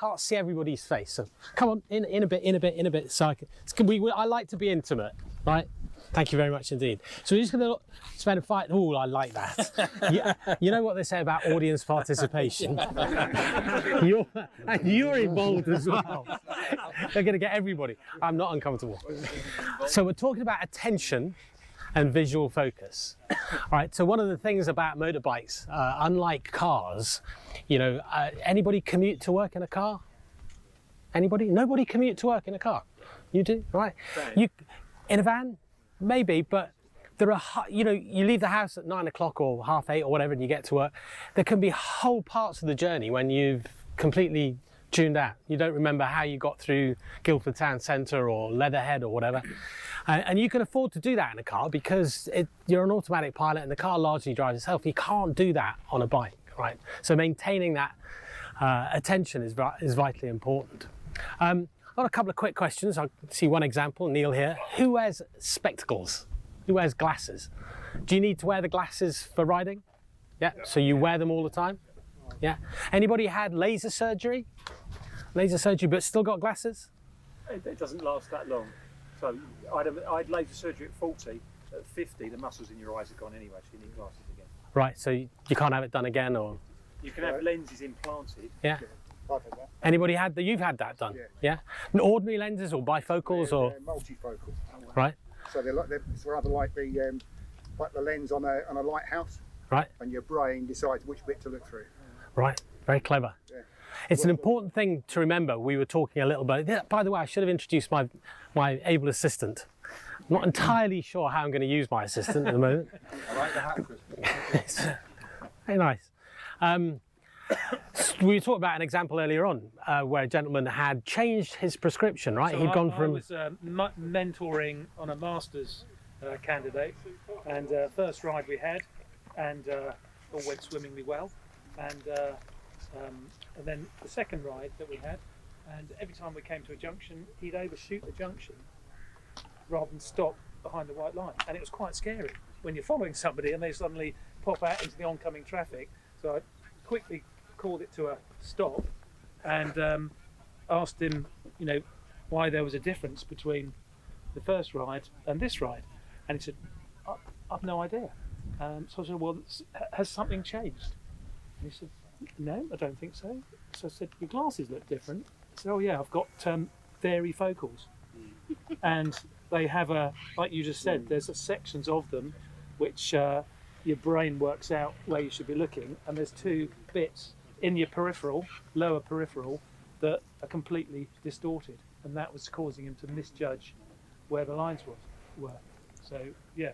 can't see everybody's face. So come on, in a bit. So I like to be intimate, right? Thank you very much indeed. So we're just going to spend a fight. Oh, I like that. You know what they say about audience participation? You're involved as well. They're going to get everybody. I'm not uncomfortable. So we're talking about attention and visual focus. All right, so one of the things about motorbikes, unlike cars, you know, anybody commute to work in a car? Anybody? Nobody commute to work in a car. You do, right? You in a van? Maybe, but there are, you know, you leave the house at 9 o'clock or 8:30 or whatever and you get to work. There can be whole parts of the journey when you've completely tuned out. You don't remember how you got through Guildford Town Centre or Leatherhead or whatever. And you can afford to do that in a car because you're an automatic pilot and the car largely drives itself. You can't do that on a bike, right? So maintaining that attention is vitally important. I've got a couple of quick questions. I'll see one example, Neil here. Who wears spectacles? Who wears glasses? Do you need to wear the glasses for riding? Yeah, so you wear them all the time? Yeah. Anybody had laser surgery? Laser surgery but still got glasses? It doesn't last that long. So I had laser surgery at 40. At 50, the muscles in your eyes are gone anyway, so you need glasses again. Right, so you can't have it done again, or? You can have lenses implanted. Yeah. Anybody had that? You've had that done? Yeah. Ordinary lenses or bifocals or? Multifocal. Right. So they're rather like the lens on a lighthouse. Right. And your brain decides which bit to look through. Right. Very clever. Yeah. It's an important thing to remember. We were talking a little bit. Yeah, by the way, I should have introduced my able assistant. I'm not entirely sure how I'm going to use my assistant at the moment. I like the hat, It's very nice. We talked about an example earlier on where a gentleman had changed his prescription, right? So He'd gone from... I was mentoring on a master's candidate, and first ride we had, and all went swimmingly well, and then the second ride that we had, and every time we came to a junction, he'd overshoot the junction rather than stop behind the white line, and it was quite scary when you're following somebody and they suddenly pop out into the oncoming traffic. So I quickly called it to a stop and asked him, you know, why there was a difference between the first ride and this ride, and he said, I've no idea. So I said, well, has something changed? And he said, no, I don't think so. So I said, your glasses look different. He said, oh yeah, I've got varifocals. And they have like you just said, there's sections of them which your brain works out where you should be looking, and there's two bits in your peripheral, lower peripheral, that are completely distorted, and that was causing him to misjudge where the lines were. So yeah.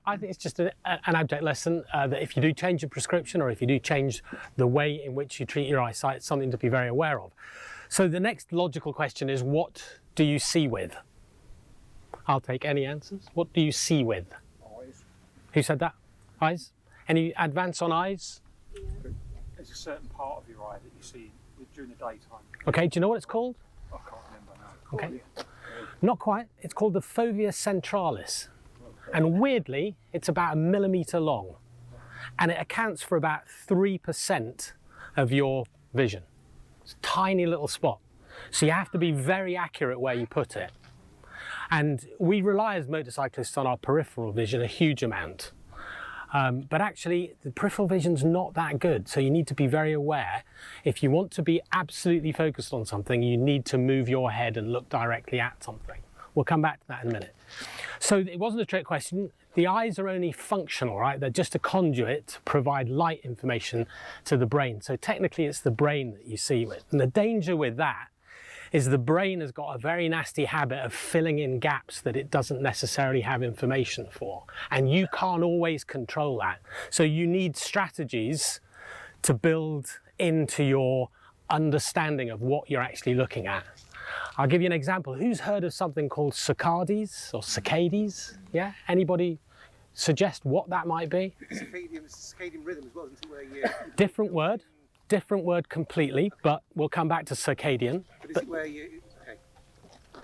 I think it's just an abject lesson that if you do change your prescription or if you do change the way in which you treat your eyesight, it's something to be very aware of. So the next logical question is, what do you see with? I'll take any answers. What do you see with? Eyes. Who said that? Eyes? Any advance on eyes? There's a certain part of your eye that you see during the daytime. Okay, do you know what it's called? I can't remember now. Okay. Not quite. It's called the fovea centralis. And weirdly, it's about 1 millimetre long. And it accounts for about 3% of your vision. It's a tiny little spot. So you have to be very accurate where you put it. And we rely as motorcyclists on our peripheral vision a huge amount. But actually, the peripheral vision's not that good. So you need to be very aware. If you want to be absolutely focused on something, you need to move your head and look directly at something. We'll come back to that in a minute. So it wasn't a trick question. The eyes are only functional, right? They're just a conduit to provide light information to the brain. So technically it's the brain that you see with. And the danger with that is the brain has got a very nasty habit of filling in gaps that it doesn't necessarily have information for. And you can't always control that. So you need strategies to build into your understanding of what you're actually looking at. I'll give you an example. Who's heard of something called saccades or saccades? Yeah? Anybody suggest what that might be? Circadian rhythm as well, isn't it? Where you... Different word completely, but we'll come back to circadian. But is it where you... Okay.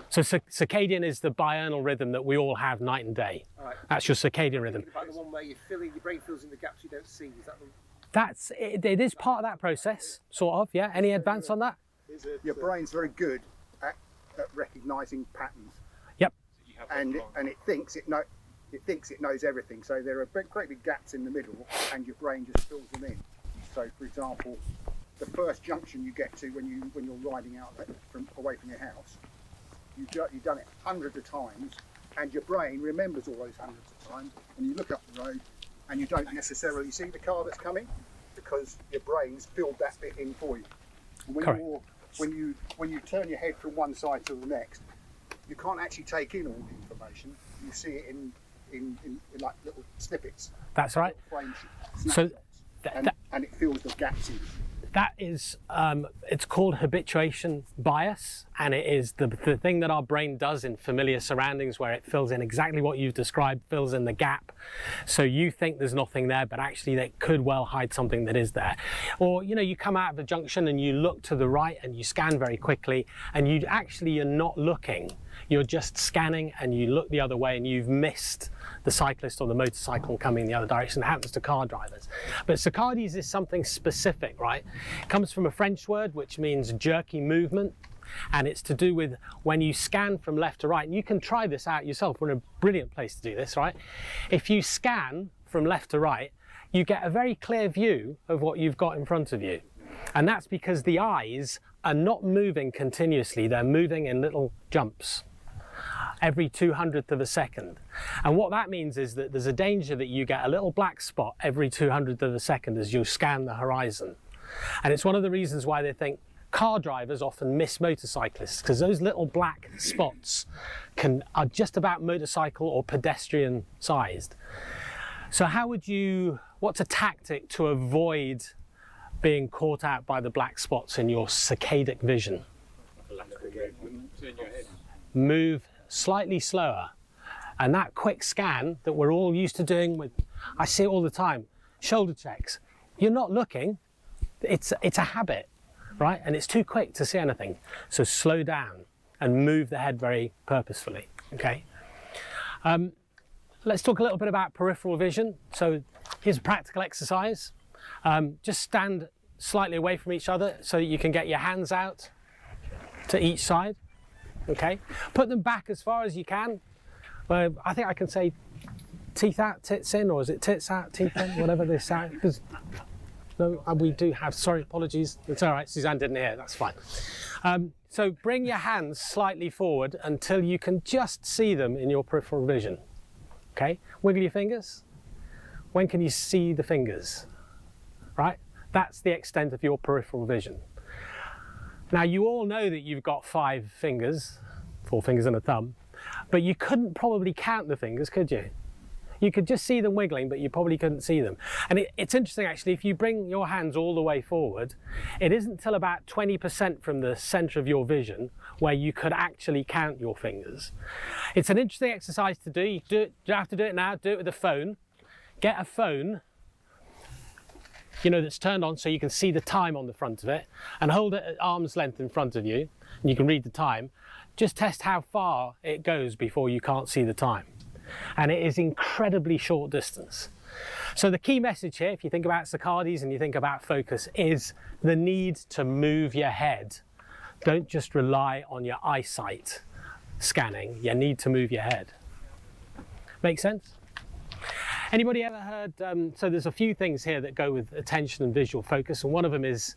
So circadian is the biurnal rhythm that we all have night and day. All right. That's your circadian rhythm. About the one where your brain fills in the gaps you don't see, is that the... It is part of that process, sort of, yeah? Any advance on that? your brain's very good at recognising patterns. Yep. And it thinks it knows everything. So there are great big gaps in the middle, and your brain just fills them in. So, for example, the first junction you get to when you're riding out away from your house, you've done it hundreds of times, and your brain remembers all those hundreds of times. And you look up the road, and you don't necessarily see the car that's coming because your brain's filled that bit in for you. And when you turn your head from one side to the next, you can't actually take in all the information. You see it in like little snippets. That's right. So and it fills the gaps in. That is, it's called habituation bias, and it is the thing that our brain does in familiar surroundings, where it fills in exactly what you've described, fills in the gap. So you think there's nothing there, but actually that could well hide something that is there. Or, you know, you come out of a junction and you look to the right and you scan very quickly, and you're not looking. You're just scanning and you look the other way and you've missed the cyclist or the motorcycle coming the other direction. It happens to car drivers. But saccades is something specific, right? It comes from a French word which means jerky movement, and it's to do with when you scan from left to right. And you can try this out yourself. We're in a brilliant place to do this, right? If you scan from left to right, you get a very clear view of what you've got in front of you. And that's because the eyes are not moving continuously, they're moving in little jumps every 200th of a second. And what that means is that there's a danger that you get a little black spot every 200th of a second as you scan the horizon. And it's one of the reasons why they think car drivers often miss motorcyclists, because those little black spots are just about motorcycle or pedestrian sized. So what's a tactic to avoid being caught out by the black spots in your saccadic vision? Move slightly slower. And that quick scan that we're all used to doing I see it all the time, shoulder checks. You're not looking, it's a habit, right? And it's too quick to see anything. So slow down and move the head very purposefully, okay? Let's talk a little bit about peripheral vision. So here's a practical exercise. Just stand slightly away from each other so that you can get your hands out to each side. Okay, put them back as far as you can. I think I can say teeth out, tits in, or is it tits out, teeth in, whatever they sound. Because no, we do have. Sorry, apologies. It's all right. Suzanne didn't hear. That's fine. So bring your hands slightly forward until you can just see them in your peripheral vision. Okay, wiggle your fingers. When can you see the fingers? Right, that's the extent of your peripheral vision. Now, you all know that you've got 5 fingers, 4 fingers and a thumb, but you couldn't probably count the fingers, could you? You could just see them wiggling, but you probably couldn't see them. And it's interesting, actually, if you bring your hands all the way forward, it isn't till about 20% from the center of your vision where you could actually count your fingers. It's an interesting exercise to do. You don't have to do it now, do it with a phone. Get a phone, you know, that's turned on so you can see the time on the front of it, and hold it at arm's length in front of you, and you can read the time. Just test how far it goes before you can't see the time. And it is incredibly short distance. So the key message here, if you think about saccades and you think about focus, is the need to move your head. Don't just rely on your eyesight scanning. You need to move your head. Make sense? Anybody ever heard, so there's a few things here that go with attention and visual focus, and one of them is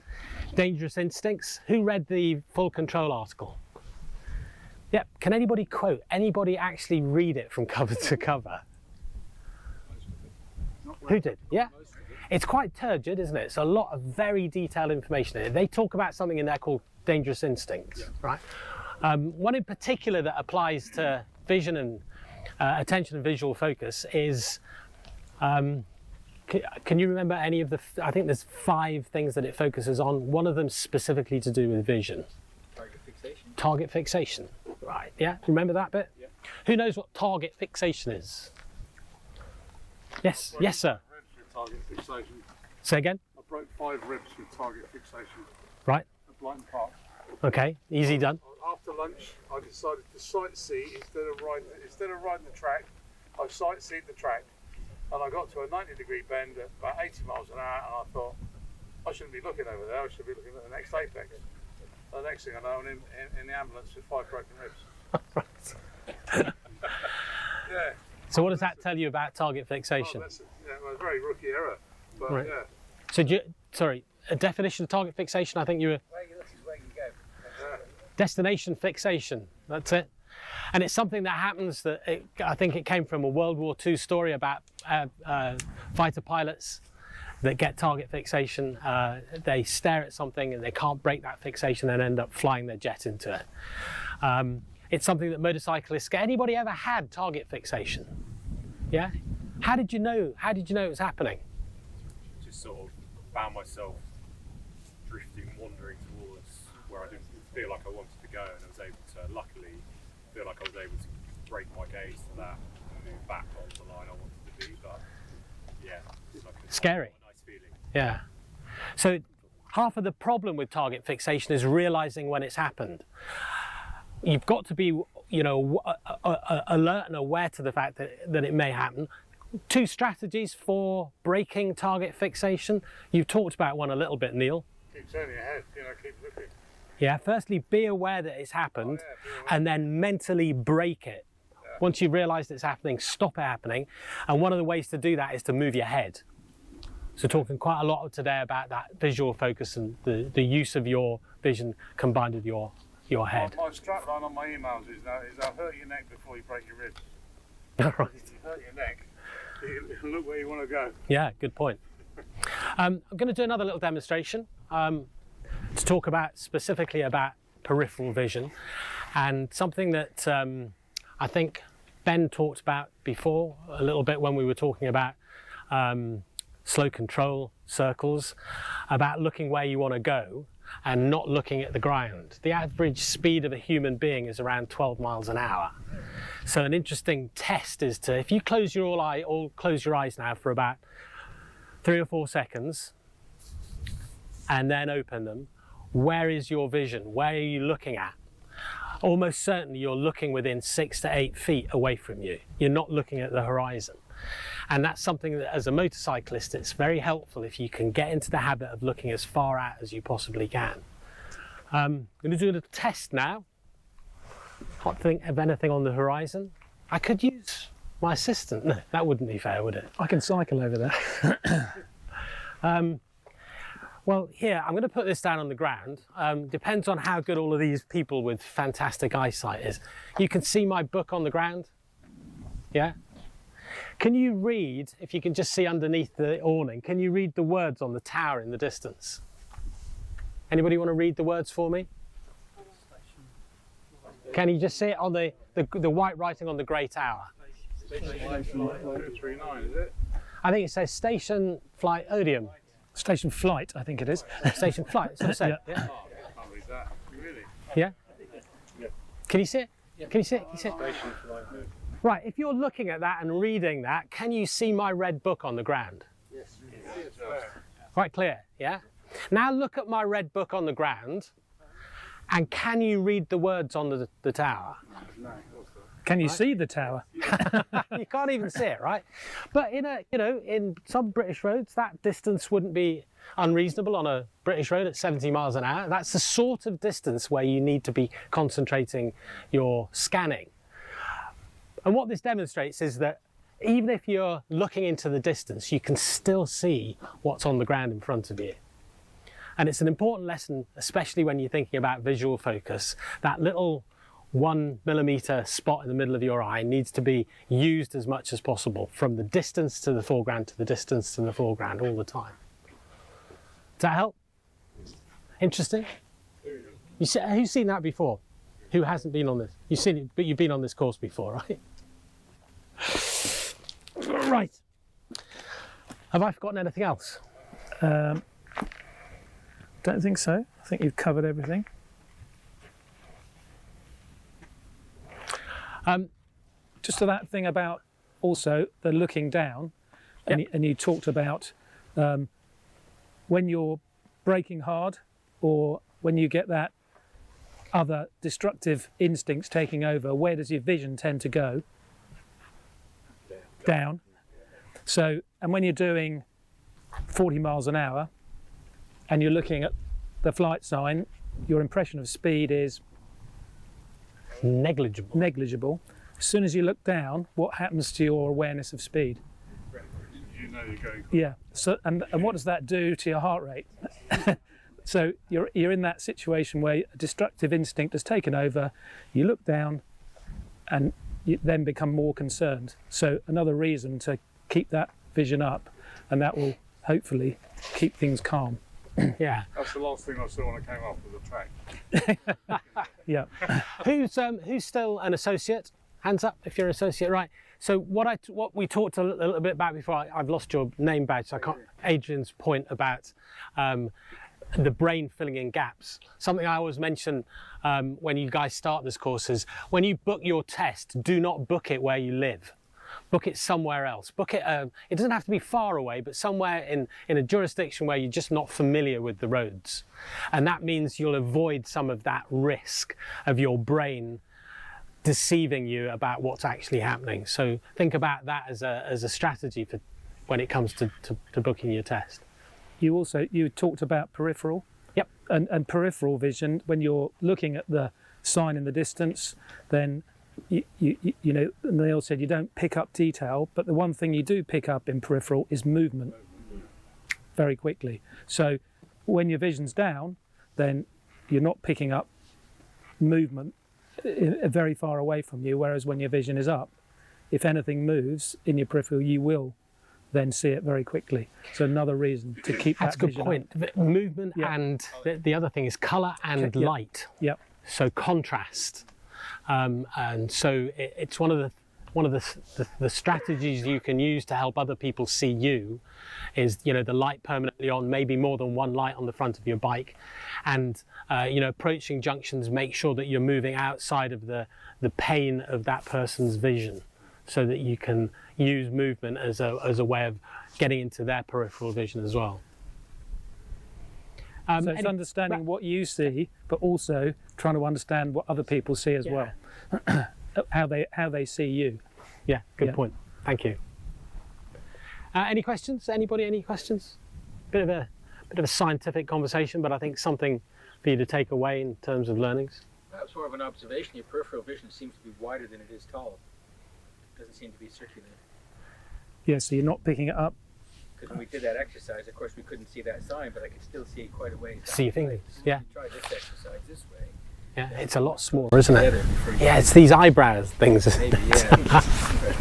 Dangerous Instincts. Who read the Full Control article? Yep, can anybody quote? Anybody actually read it from cover to cover? Who did? Yeah? It's quite turgid, isn't it? It's a lot of very detailed information in it. They talk about something in there called Dangerous Instincts, right? One in particular that applies to vision and attention and visual focus is, can you remember any of I think there's 5 things that it focuses on. One of them specifically to do with vision. Target fixation. Target fixation, right, yeah, remember that bit? Yeah. Who knows what target fixation is? Yes, yes sir. Ribs with target fixation. Say again? I broke 5 ribs with target fixation Right, at Blyton Park. okay, easy done. After lunch, I decided to sightsee instead of riding the track. I sightseed the track, and I got to a 90-degree bend at about 80 miles an hour, and I thought, I shouldn't be looking over there, I should be looking at the next apex. The next thing I know, I'm in the ambulance with 5 broken ribs. Yeah. So what does that tell you about target fixation? Oh, that's a very rookie error. But Right. yeah. So, sorry, a definition of target fixation, I think you were... Where you look is where you go. Destination fixation, that's it. And it's something that happens that, I think it came from a World War II story about fighter pilots that get target fixation. They stare at something and they can't break that fixation and end up flying their jet into it. It's something that motorcyclists get. Anybody ever had target fixation? Yeah? How did you know? How did you know it was happening? Just sort of found myself drifting, wandering towards where I didn't feel like I wanted to go, and I was able to, luckily, feel like I was able to break my gaze to that and move back on the line I wanted to be. But yeah, it's like Scary. a nice feeling. Yeah. So half of the problem with target fixation is realizing when it's happened. You've got to be, alert and aware to the fact that it may happen. 2 strategies for breaking target fixation. You've talked about one a little bit, Neil. Keep turning your head, keep looking. Yeah, firstly, be aware that it's happened and then mentally break it. Once you've realized it's happening, stop it happening. And one of the ways to do that is to move your head. So talking quite a lot today about that visual focus and the use of your vision combined with your head. My strapline on my emails is I'll hurt your neck before you break your ribs. Right. If you hurt your neck, you look where you want to go. Yeah, good point. I'm going to do another little demonstration to talk about specifically about peripheral vision, and something that I think Ben talked about before a little bit when we were talking about slow control circles, about looking where you want to go and not looking at the ground. The average speed of a human being is around 12 miles an hour. So an interesting test is to, if you close your eyes now for about 3 or 4 seconds and then open them, where is your vision? Where are you looking at? Almost certainly you're looking within 6 to 8 feet away from you. You're not looking at the horizon. And that's something that as a motorcyclist, it's very helpful if you can get into the habit of looking as far out as you possibly can. I'm going to do a little test now. Not think of anything on the horizon. I could use my assistant. No, that wouldn't be fair, would it? I can cycle over there. Well, here, I'm going to put this down on the ground. Depends on how good all of these people with fantastic eyesight is. You can see my book on the ground. Yeah? Can you read, if you can just see underneath the awning, can you read the words on the tower in the distance? Anybody want to read the words for me? Can you just see it on the white writing on the grey tower? Station 239, is it? I think it says Station Flight Odium. Station flight, I think it is. Station Flight, that's what it said. Yeah. Oh, I can't read that. Really? Yeah? Can you see it? Can you see it? Can you see it? Station flight. Right, if you're looking at that and reading that, can you see my red book on the ground? Yes. Quite clear, yeah? Now look at my red book on the ground, and can you read the words on the tower? Can you see the tower? You can't even see it, right? But in some British roads, that distance wouldn't be unreasonable on a British road at 70 miles an hour. That's the sort of distance where you need to be concentrating your scanning. And what this demonstrates is that even if you're looking into the distance, you can still see what's on the ground in front of you. And it's an important lesson, especially when you're thinking about visual focus. That little 1 millimeter spot in the middle of your eye needs to be used as much as possible, from the distance to the foreground to the distance to the foreground all the time. Does that help? Interesting? Who's seen that before? Who hasn't been on this? You've seen it, but you've been on this course before, right? Right. Have I forgotten anything else? Don't think so. I think you've covered everything. Just to that thing about also the looking down, and you talked about when you're braking hard or when you get that other destructive instincts taking over, where does your vision tend to go? Down. So, and when you're doing 40 miles an hour and you're looking at the flight sign, your impression of speed is Negligible. As soon as you look down, what happens to your awareness of speed? You know you're going. Yeah. So and what does that do to your heart rate? So you're in that situation where a destructive instinct has taken over. You look down, and you then become more concerned. So another reason to keep that vision up, and that will hopefully keep things calm. Yeah. That's the last thing I saw when I came off of the track. Yeah. Who's still an associate? Hands up if you're an associate, right? So what we talked a little bit about before. I've lost your name badge, so I can't. Adrian's point about the brain filling in gaps. Something I always mention when you guys start this course is when you book your test, do not book it where you live. Book it somewhere else. Book it. It doesn't have to be far away, but somewhere in a jurisdiction where you're just not familiar with the roads, and that means you'll avoid some of that risk of your brain deceiving you about what's actually happening. So think about that as a strategy for when it comes to booking your test. You talked about peripheral. Yep. And peripheral vision, when you're looking at the sign in the distance, then you know, Neil said you don't pick up detail, but the one thing you do pick up in peripheral is movement very quickly. So when your vision's down, then you're not picking up movement very far away from you, whereas when your vision is up, if anything moves in your peripheral, you will then see it very quickly. So another reason to keep That's that a good vision point. up. Movement Yeah. and the other thing is colour and Yeah. light. Yeah. So contrast, and so it's one of the strategies you can use to help other people see you is, you know, the light permanently on, maybe more than one light on the front of your bike, and you know, approaching junctions, make sure that you're moving outside of the pane of that person's vision, so that you can use movement as a way of getting into their peripheral vision as well. So it's understanding what you see, but also trying to understand what other people see as well, how they see you. Yeah, good Yeah. point. Thank you. Any questions? Anybody? Any questions? Bit of a scientific conversation, but I think something for you to take away in terms of learnings. Perhaps more of an observation. Your peripheral vision seems to be wider than it is tall. It doesn't seem to be circular. Yeah, so you're not picking it up. Because when we did that exercise, of course, we couldn't see that sign, but I could still see quite a ways. See your fingers. Yeah, If you try this exercise this way. yeah. It's a lot smaller, isn't it? Together before you- Yeah, it's these eyebrows things. Maybe, yeah.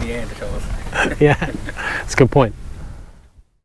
Neanderthals. Yeah, that's a good point.